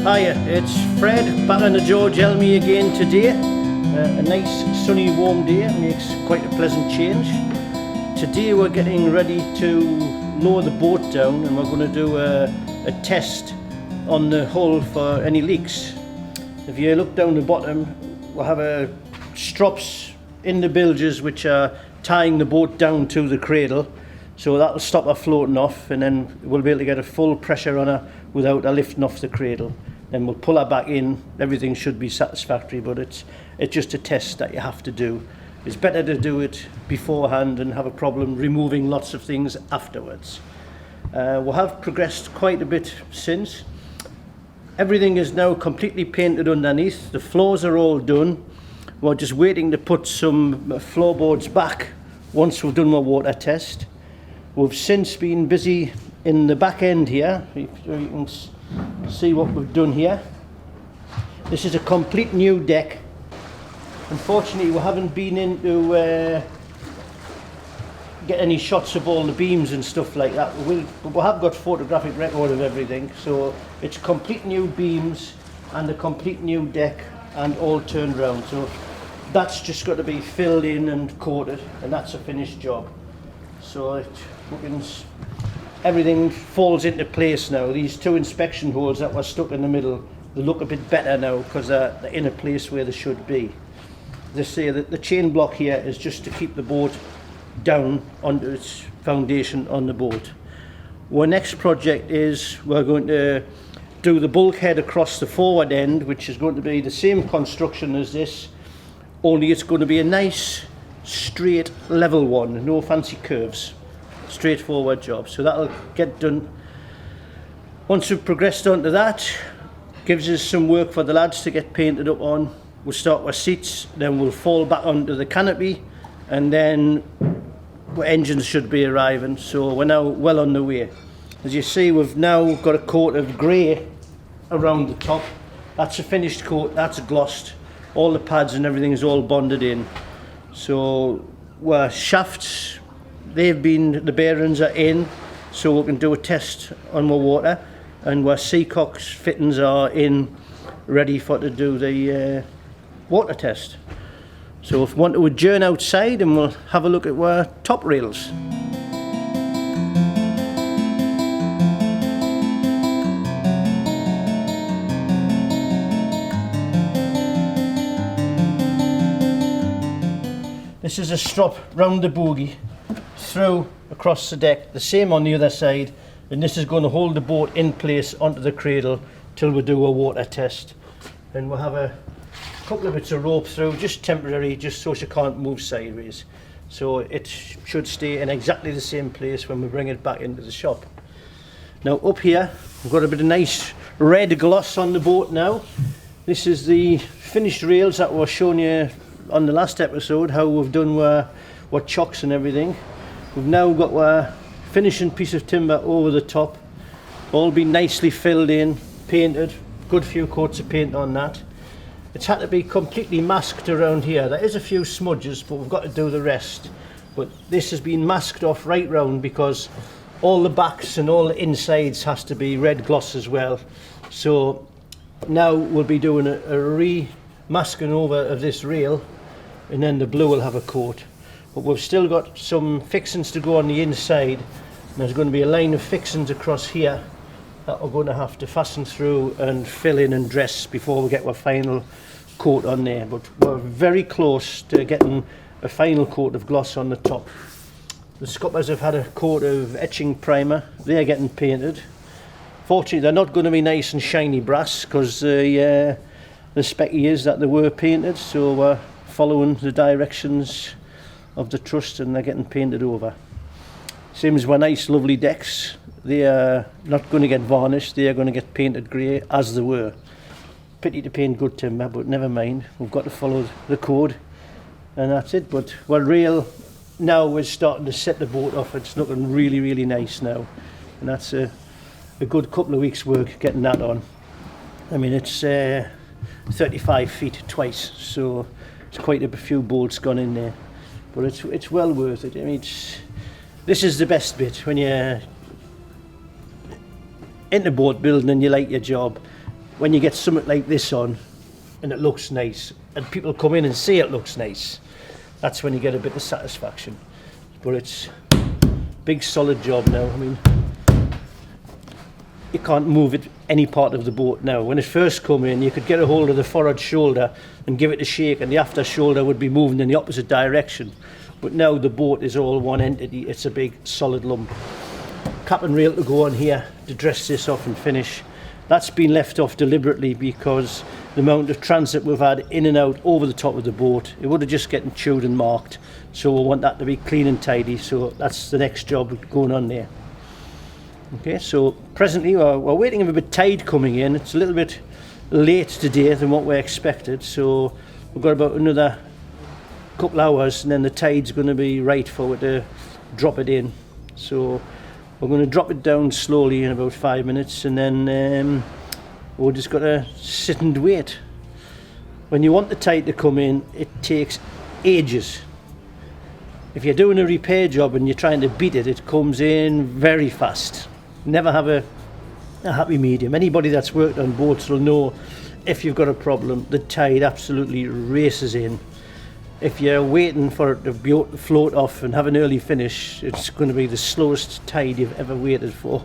Hiya, it's Fred back on the George Elmy again today. A nice sunny warm day makes quite a pleasant change. Today we're getting ready to lower the boat down and we're going to do a test on the hull for any leaks. If you look down the bottom, we'll have strops in the bilges which are tying the boat down to the cradle, so that'll stop her floating off, and then we'll be able to get a full pressure on her without her lifting off the cradle. Then we'll pull her back in. Everything should be satisfactory, but it's just a test that you have to do. It's better to do it beforehand and have a problem removing lots of things afterwards. We have progressed quite a bit since. Everything is now completely painted underneath. The floors are all done. We're just waiting to put some floorboards back once we've done our water test. We've since been busy in the back end here. If you can see what we've done here. This is a complete new deck. Unfortunately, we haven't been in to get any shots of all the beams and stuff like that. We have got photographic record of everything, so it's complete new beams and a complete new deck and all turned round. So that's just got to be filled in and coated, and that's a finished job. So everything falls into place now. These two inspection holes that were stuck in the middle, they look a bit better now because they're in a place where they should be. They say that the chain block here is just to keep the boat down onto its foundation on the boat. Our next project is we're going to do the bulkhead across the forward end, which is going to be the same construction as this, only it's going to be a nice straight level one, no fancy curves, straightforward job. So that'll get done. Once we've progressed onto that, gives us some work for the lads to get painted up on. We'll start with seats, then we'll fall back onto the canopy, and then engines should be arriving. So we're now well on the way. As you see, we've now got a coat of grey around the top. That's a finished coat, that's glossed. All the pads and everything is all bonded in. So our shafts, the bearings are in, so we can do a test on our water, and our seacocks fittings are in, ready to do the water test. So if we want to adjourn outside, and we'll have a look at our top rails. This is a strop round the bogie, through across the deck, the same on the other side, and this is going to hold the boat in place onto the cradle till we do a water test. And we'll have a couple of bits of rope through, just temporary, just so she can't move sideways. So it should stay in exactly the same place when we bring it back into the shop. Now up here, we've got a bit of nice red gloss on the boat now. This is the finished rails that we were showing you on the last episode, how we've done what chocks and everything. We've now got our finishing piece of timber over the top, all been nicely filled in, painted, good few coats of paint on that. It's had to be completely masked around here. There is a few smudges, but we've got to do the rest. But this has been masked off right round because all the backs and all the insides has to be red gloss as well. So now we'll be doing a re-masking over of this rail, and then the blue will have a coat. But we've still got some fixings to go on the inside, and there's going to be a line of fixings across here that we're going to have to fasten through and fill in and dress before we get our final coat on there. But we're very close to getting a final coat of gloss on the top. The scuppers have had a coat of etching primer, they're getting painted. Fortunately, they're not going to be nice and shiny brass because the specky is that they were painted, so we're following the directions of the trust and they're getting painted over. Same as our nice lovely decks, they are not going to get varnished, they are going to get painted grey as they were. Pity to paint good timber, but never mind, we've got to follow the code and that's it. But our rail now is starting to set the boat off. It's looking really, really nice now, and that's a good couple of weeks work getting that on. I mean, it's 35 feet twice, so it's quite a few bolts gone in there, but it's well worth it. I mean, this is the best bit when you're into boat building and you like your job. when you get something like this on and it looks nice and people come in and say it looks nice, that's when you get a bit of satisfaction. But it's a big solid job now. I mean, you can't move it any part of the boat now. When it first come in, you could get a hold of the forward shoulder and give it a shake, and the after shoulder would be moving in the opposite direction. But now the boat is all one entity. It's a big solid lump. Cap and rail to go on here to dress this off and finish. That's been left off deliberately because the amount of transit we've had in and out over the top of the boat, it would have just getting chewed and marked. So we want that to be clean and tidy. So that's the next job going on there. Okay, so presently we're waiting for a bit of tide coming in. It's a little bit late today than what we expected, so we've got about another couple hours and then the tide's going to be right for it to drop it in. So we're going to drop it down slowly in about 5 minutes, and then we've just got to sit and wait. When you want the tide to come in, it takes ages. If you're doing a repair job and you're trying to beat it, it comes in very fast. Never have a happy medium. Anybody that's worked on boats will know if you've got a problem, the tide absolutely races in. If you're waiting for it to float off and have an early finish, it's going to be the slowest tide you've ever waited for.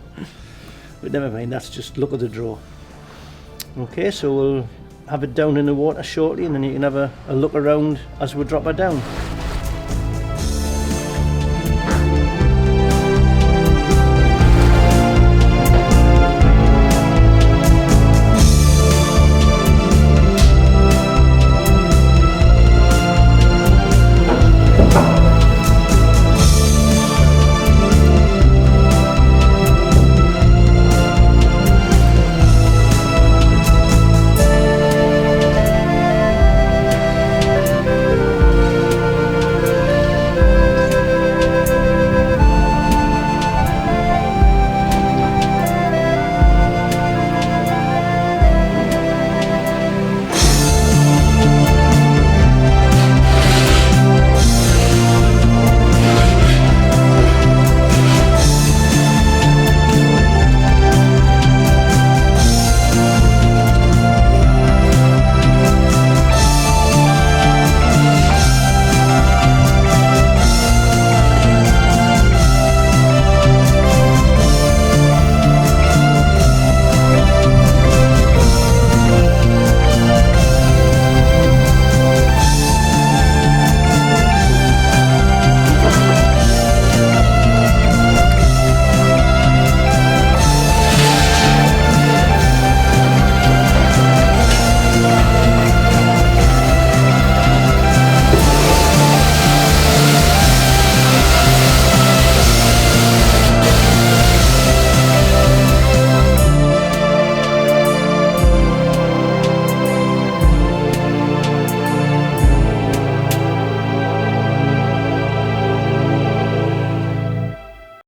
But never mind, that's just luck of the draw. Okay, so we'll have it down in the water shortly, and then you can have a look around as we drop it down.